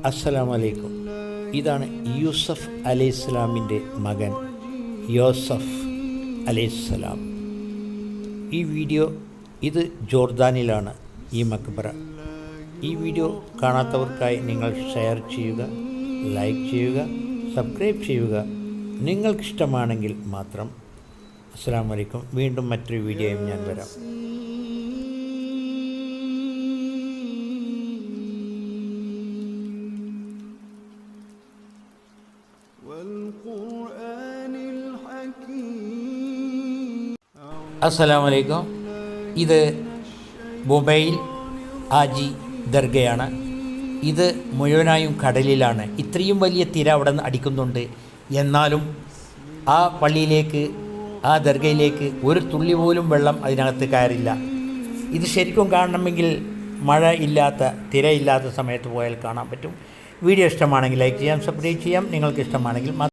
അസ്സലാമു അലൈക്കും. ഇതാണ് യൂസഫ് അലൈഹിസ്സലാമിൻ്റെ മകൻ യോസഫ് അലൈഹിസ്സലാം. ഈ വീഡിയോ ഇത് ജോർദാനിലാണ് ഈ മക്ബറ. ഈ വീഡിയോ കാണാത്തവർക്കായി നിങ്ങൾ ഷെയർ ചെയ്യുക, ലൈക്ക് ചെയ്യുക, സബ്സ്ക്രൈബ് ചെയ്യുക. നിങ്ങൾക്കിഷ്ടമാണെങ്കിൽ മാത്രം. അസ്സലാമു അലൈക്കും. വീണ്ടും മറ്റൊരു വീഡിയോയും ഞാൻ വരാം. അസ്സലാമു അലൈക്കും. ഇത് ബൊബൈൽ ആജി ദർഗയാണ്. ഇത് മുഴുവനായും കടലിലാണ്. ഇത്രയും വലിയ തിര അവിടെ നിന്ന് അടിക്കുന്നുണ്ട്. എന്നാലും ആ പള്ളിയിലേക്ക്, ആ ദർഗയിലേക്ക് ഒരു തുള്ളി പോലും വെള്ളം അതിനകത്ത് കയറില്ല. ഇത് ശരിക്കും കാണണമെങ്കിൽ മഴ ഇല്ലാത്ത, തിരയില്ലാത്ത സമയത്ത് പോയാൽ കാണാൻ പറ്റും. വീഡിയോ ഇഷ്ടമാണെങ്കിൽ ലൈക്ക് ചെയ്യാം, സബ്സ്ക്രൈബ് ചെയ്യാം. നിങ്ങൾക്ക് ഇഷ്ടമാണെങ്കിൽ